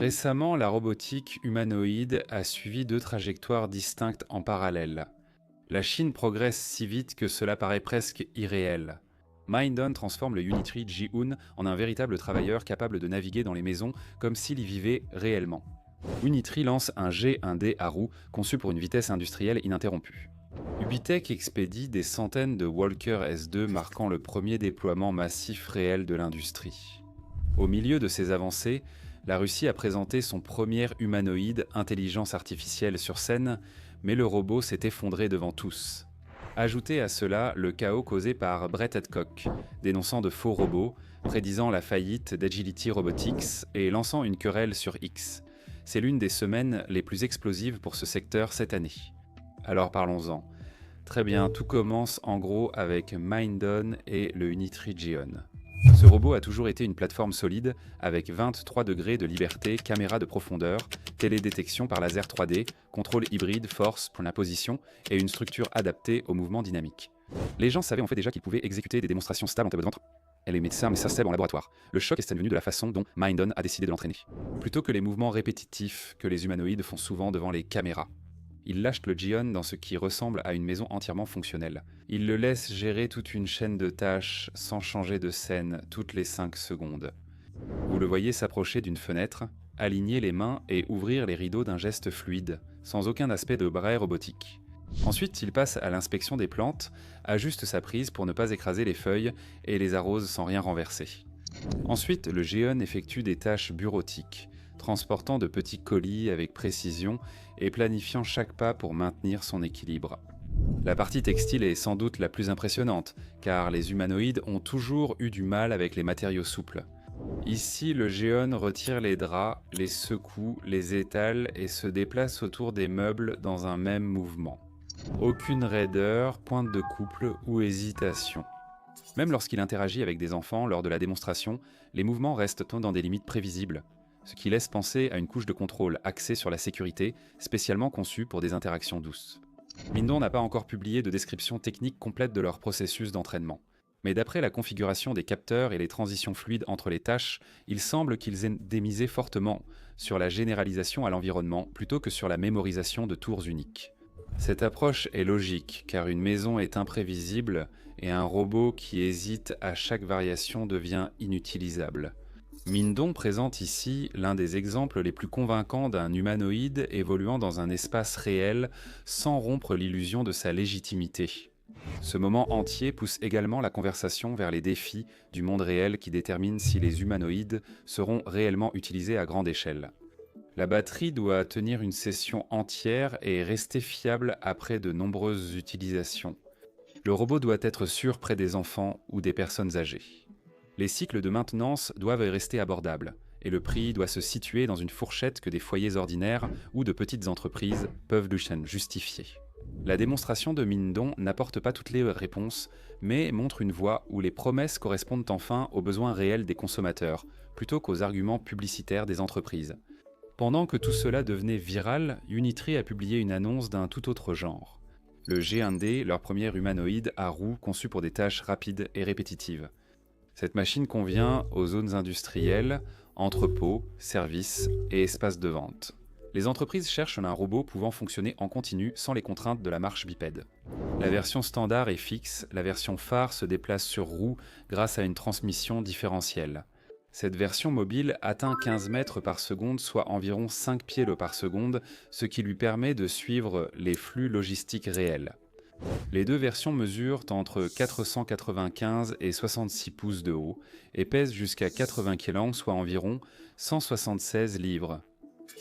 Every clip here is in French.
Récemment, la robotique humanoïde a suivi deux trajectoires distinctes en parallèle. La Chine progresse si vite que cela paraît presque irréel. Mindon transforme le Unitree Ji-hoon en un véritable travailleur capable de naviguer dans les maisons comme s'il y vivait réellement. Unitree lance un G1D à roues conçu pour une vitesse industrielle ininterrompue. Ubitech expédie des centaines de Walker S2 marquant le premier déploiement massif réel de l'industrie. Au milieu de ces avancées, la Russie a présenté son premier humanoïde intelligence artificielle sur scène, mais le robot s'est effondré devant tous. Ajoutez à cela le chaos causé par Brett Hadcock, dénonçant de faux robots, prédisant la faillite d'Agility Robotics et lançant une querelle sur X. C'est l'une des semaines les plus explosives pour ce secteur cette année. Alors parlons-en. Très bien, tout commence en gros avec Mindon et le Unitree Ji-hoon. Ce robot a toujours été une plateforme solide, avec 23 degrés de liberté, caméra de profondeur, télédétection par laser 3D, contrôle hybride, force pour la position et une structure adaptée au mouvement dynamique. Les gens savaient en fait déjà qu'ils pouvaient exécuter des démonstrations stables en table de ventre. Et les médecins, mais ça stable en laboratoire. Le choc est venu de la façon dont Mindon a décidé de l'entraîner. Plutôt que les mouvements répétitifs que les humanoïdes font souvent devant les caméras. Il lâche le Ji-hoon dans ce qui ressemble à une maison entièrement fonctionnelle. Il le laisse gérer toute une chaîne de tâches sans changer de scène toutes les 5 secondes. Vous le voyez s'approcher d'une fenêtre, aligner les mains et ouvrir les rideaux d'un geste fluide, sans aucun aspect de bras robotique. Ensuite, il passe à l'inspection des plantes, ajuste sa prise pour ne pas écraser les feuilles et les arrose sans rien renverser. Ensuite, le Ji-hoon effectue des tâches bureautiques, transportant de petits colis avec précision et planifiant chaque pas pour maintenir son équilibre. La partie textile est sans doute la plus impressionnante, car les humanoïdes ont toujours eu du mal avec les matériaux souples. Ici, le Ji-hoon retire les draps, les secoue, les étale et se déplace autour des meubles dans un même mouvement. Aucune raideur, pointe de couple ou hésitation. Même lorsqu'il interagit avec des enfants lors de la démonstration, les mouvements restent dans des limites prévisibles, ce qui laisse penser à une couche de contrôle axée sur la sécurité, spécialement conçue pour des interactions douces. Mindon n'a pas encore publié de description technique complète de leur processus d'entraînement. Mais d'après la configuration des capteurs et les transitions fluides entre les tâches, il semble qu'ils aient démisé fortement sur la généralisation à l'environnement plutôt que sur la mémorisation de tours uniques. Cette approche est logique, car une maison est imprévisible et un robot qui hésite à chaque variation devient inutilisable. Mindon présente ici l'un des exemples les plus convaincants d'un humanoïde évoluant dans un espace réel sans rompre l'illusion de sa légitimité. Ce moment entier pousse également la conversation vers les défis du monde réel qui déterminent si les humanoïdes seront réellement utilisés à grande échelle. La batterie doit tenir une session entière et rester fiable après de nombreuses utilisations. Le robot doit être sûr près des enfants ou des personnes âgées. Les cycles de maintenance doivent rester abordables, et le prix doit se situer dans une fourchette que des foyers ordinaires ou de petites entreprises peuvent justifier. La démonstration de Mindon n'apporte pas toutes les réponses, mais montre une voie où les promesses correspondent enfin aux besoins réels des consommateurs, plutôt qu'aux arguments publicitaires des entreprises. Pendant que tout cela devenait viral, Unitree a publié une annonce d'un tout autre genre. Le G1D, leur premier humanoïde à roues conçu pour des tâches rapides et répétitives. Cette machine convient aux zones industrielles, entrepôts, services et espaces de vente. Les entreprises cherchent un robot pouvant fonctionner en continu sans les contraintes de la marche bipède. La version standard est fixe, la version phare se déplace sur roues grâce à une transmission différentielle. Cette version mobile atteint 15 mètres par seconde, soit environ 5 pieds par seconde, ce qui lui permet de suivre les flux logistiques réels. Les deux versions mesurent entre 495 et 66 pouces de haut et pèsent jusqu'à 80 kg, soit environ 176 livres.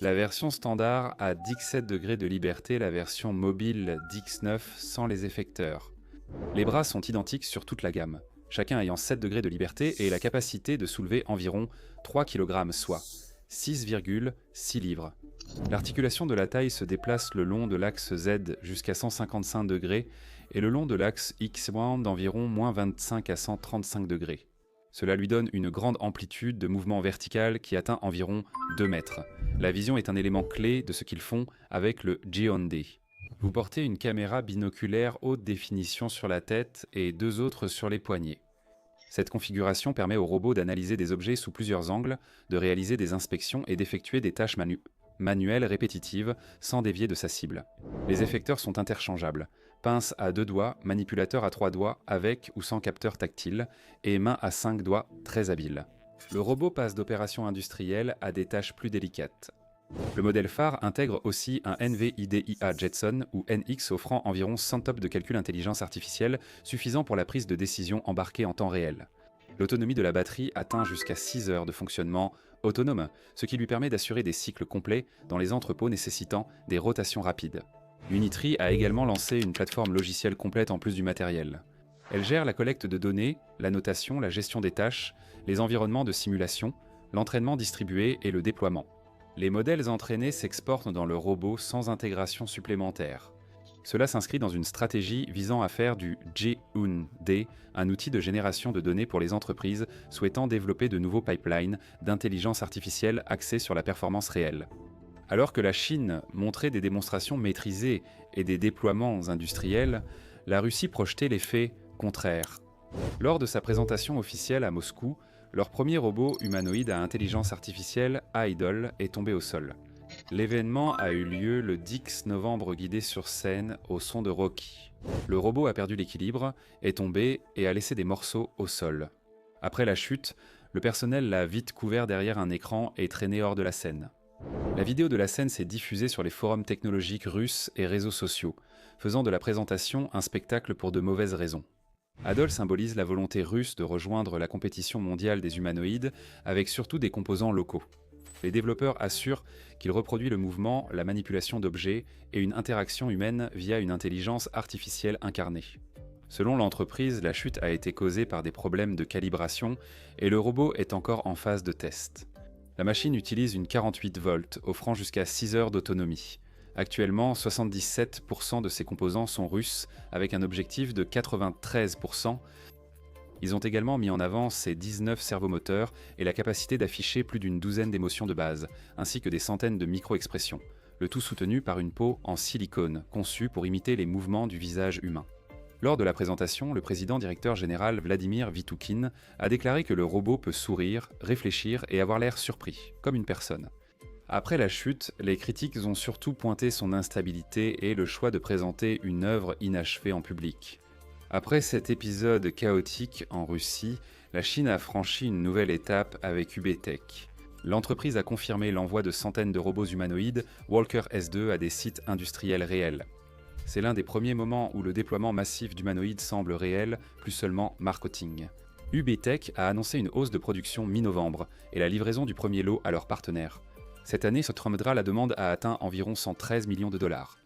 La version standard a 17 degrés de liberté, la version mobile Dix9 sans les effecteurs. Les bras sont identiques sur toute la gamme, chacun ayant 7 degrés de liberté et la capacité de soulever environ 3 kg, soit 6,6 livres. L'articulation de la taille se déplace le long de l'axe Z jusqu'à 155 degrés et le long de l'axe X d'environ -25 à 135 degrés. Cela lui donne une grande amplitude de mouvement vertical qui atteint environ 2 mètres. La vision est un élément clé de ce qu'ils font avec le Ji-hoon-D. Vous portez une caméra binoculaire haute définition sur la tête et deux autres sur les poignets. Cette configuration permet au robot d'analyser des objets sous plusieurs angles, de réaliser des inspections et d'effectuer des tâches manuelles répétitives sans dévier de sa cible. Les effecteurs sont interchangeables. Pince à 2 doigts, manipulateur à 3 doigts avec ou sans capteur tactile, et main à 5 doigts très habile. Le robot passe d'opérations industrielles à des tâches plus délicates. Le modèle phare intègre aussi un NVIDIA Jetson ou NX offrant environ 100 TOPS de calcul intelligence artificielle suffisant pour la prise de décision embarquée en temps réel. L'autonomie de la batterie atteint jusqu'à 6 heures de fonctionnement autonome, ce qui lui permet d'assurer des cycles complets dans les entrepôts nécessitant des rotations rapides. Unitree a également lancé une plateforme logicielle complète en plus du matériel. Elle gère la collecte de données, la notation, la gestion des tâches, les environnements de simulation, l'entraînement distribué et le déploiement. Les modèles entraînés s'exportent dans le robot sans intégration supplémentaire. Cela s'inscrit dans une stratégie visant à faire du G1D un outil de génération de données pour les entreprises souhaitant développer de nouveaux pipelines d'intelligence artificielle axés sur la performance réelle. Alors que la Chine montrait des démonstrations maîtrisées et des déploiements industriels, la Russie projetait l'effet contraire. Lors de sa présentation officielle à Moscou, leur premier robot humanoïde à intelligence artificielle, Idol, est tombé au sol. L'événement a eu lieu le 10 novembre guidé sur scène au son de Rocky. Le robot a perdu l'équilibre, est tombé et a laissé des morceaux au sol. Après la chute, le personnel l'a vite couvert derrière un écran et traîné hors de la scène. La vidéo de la scène s'est diffusée sur les forums technologiques russes et réseaux sociaux, faisant de la présentation un spectacle pour de mauvaises raisons. Idol symbolise la volonté russe de rejoindre la compétition mondiale des humanoïdes avec surtout des composants locaux. Les développeurs assurent qu'il reproduit le mouvement, la manipulation d'objets et une interaction humaine via une intelligence artificielle incarnée. Selon l'entreprise, la chute a été causée par des problèmes de calibration et le robot est encore en phase de test. La machine utilise une 48 volts, offrant jusqu'à 6 heures d'autonomie. Actuellement, 77% de ses composants sont russes, avec un objectif de 93%. Ils ont également mis en avant ses 19 servomoteurs et la capacité d'afficher plus d'une douzaine d'émotions de base, ainsi que des centaines de micro-expressions, le tout soutenu par une peau en silicone, conçue pour imiter les mouvements du visage humain. Lors de la présentation, le président-directeur général Vladimir Vitoukhin a déclaré que le robot peut sourire, réfléchir et avoir l'air surpris, comme une personne. Après la chute, les critiques ont surtout pointé son instabilité et le choix de présenter une œuvre inachevée en public. Après cet épisode chaotique en Russie, la Chine a franchi une nouvelle étape avec UBTech. L'entreprise a confirmé l'envoi de centaines de robots humanoïdes Walker S2 à des sites industriels réels. C'est l'un des premiers moments où le déploiement massif d'humanoïdes semble réel, plus seulement marketing. UBTech a annoncé une hausse de production mi-novembre et la livraison du premier lot à leurs partenaires. Cette année, la demande a atteint environ 113 millions de dollars.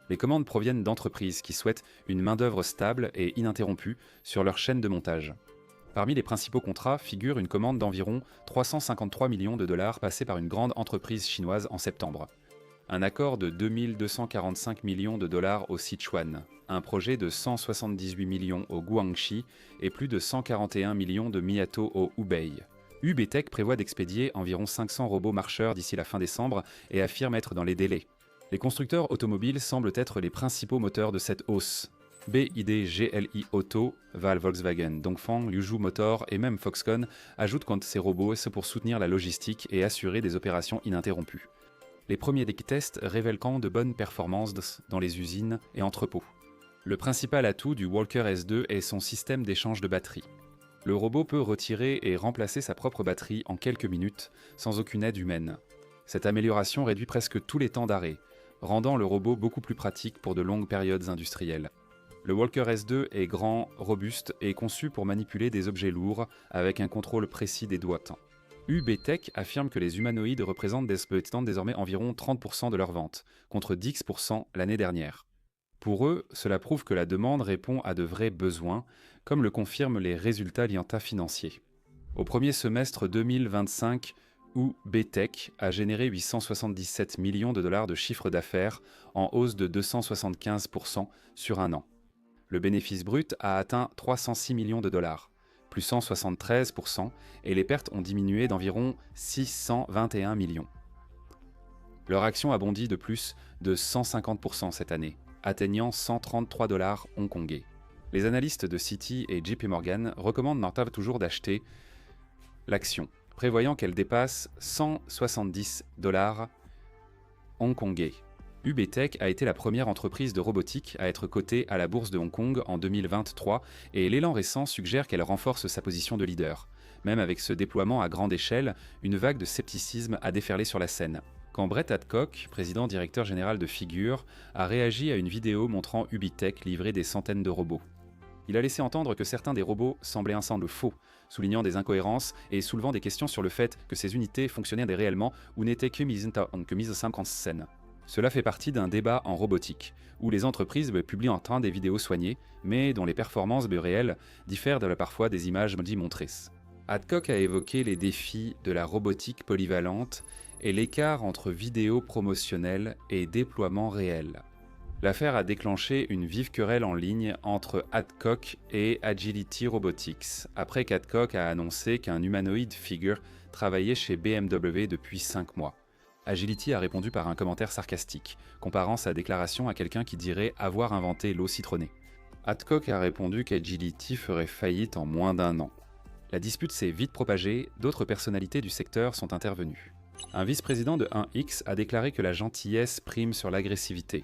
Les commandes proviennent d'entreprises qui souhaitent une main-d'œuvre stable et ininterrompue sur leur chaîne de montage. Parmi les principaux contrats figure une commande d'environ 353 millions de dollars passée par une grande entreprise chinoise en septembre. Un accord de 2245 millions de dollars au Sichuan, un projet de 178 millions au Guangxi et plus de 141 millions de Miato au Hubei. UBTech prévoit d'expédier environ 500 robots marcheurs d'ici la fin décembre et affirme être dans les délais. Les constructeurs automobiles semblent être les principaux moteurs de cette hausse. BYD, GLI Auto, Val Volkswagen, Dongfeng, Liuzhou Motor et même Foxconn ajoutent quant à ces robots pour soutenir la logistique et assurer des opérations ininterrompues. Les premiers tests révèlent quand de bonnes performances dans les usines et entrepôts. Le principal atout du Walker S2 est son système d'échange de batterie. Le robot peut retirer et remplacer sa propre batterie en quelques minutes, sans aucune aide humaine. Cette amélioration réduit presque tous les temps d'arrêt, rendant le robot beaucoup plus pratique pour de longues périodes industrielles. Le Walker S2 est grand, robuste et conçu pour manipuler des objets lourds avec un contrôle précis des doigts. UBTech affirme que les humanoïdes représentent désormais environ 30% de leurs ventes, contre 10% l'année dernière. Pour eux, cela prouve que la demande répond à de vrais besoins, comme le confirment les résultats lianta financiers. Au premier semestre 2025, UBTech a généré 877 millions de dollars de chiffre d'affaires, en hausse de 275% sur un an. Le bénéfice brut a atteint 306 millions de dollars, plus 173%, et les pertes ont diminué d'environ 621 millions. Leur action a bondi de plus de 150% cette année, atteignant 133 $ hongkongais. Les analystes de Citi et JP Morgan recommandent Northam toujours d'acheter l'action, prévoyant qu'elle dépasse 170 $ hongkongais. UBTech a été la première entreprise de robotique à être cotée à la bourse de Hong Kong en 2023 et l'élan récent suggère qu'elle renforce sa position de leader. Même avec ce déploiement à grande échelle, une vague de scepticisme a déferlé sur la scène. Quand Brett Hadcock, président directeur général de Figure, a réagi à une vidéo montrant UBTech livrer des centaines de robots. Il a laissé entendre que certains des robots semblaient ensemble faux, soulignant des incohérences et soulevant des questions sur le fait que ces unités fonctionnaient réellement ou n'étaient que mises en scène. Cela fait partie d'un débat en robotique, où les entreprises publient en train des vidéos soignées, mais dont les performances réelles diffèrent parfois des images montrées. Hadcock a évoqué les défis de la robotique polyvalente et l'écart entre vidéos promotionnelles et déploiement réel. L'affaire a déclenché une vive querelle en ligne entre Hadcock et Agility Robotics, après qu'Hadcock a annoncé qu'un humanoïde Figure travaillait chez BMW depuis 5 mois. Agility a répondu par un commentaire sarcastique, comparant sa déclaration à quelqu'un qui dirait avoir inventé l'eau citronnée. Hadcock a répondu qu'Agility ferait faillite en moins d'1 an. La dispute s'est vite propagée, d'autres personnalités du secteur sont intervenues. Un vice-président de 1X a déclaré que la gentillesse prime sur l'agressivité.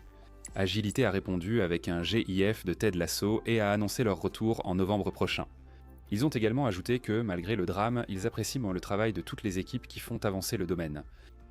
Agility a répondu avec un GIF de Ted Lasso et a annoncé leur retour en novembre prochain. Ils ont également ajouté que, malgré le drame, ils apprécient le travail de toutes les équipes qui font avancer le domaine.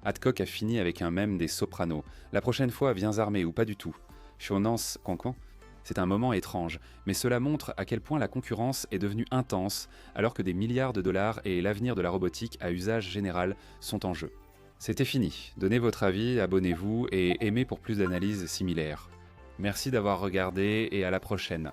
Hadcock a fini avec un mème des Sopranos. La prochaine fois, viens armé ou pas du tout. Shonance Cancan. C'est un moment étrange, mais cela montre à quel point la concurrence est devenue intense alors que des milliards de dollars et l'avenir de la robotique à usage général sont en jeu. C'était fini. Donnez votre avis, abonnez-vous et aimez pour plus d'analyses similaires. Merci d'avoir regardé et à la prochaine.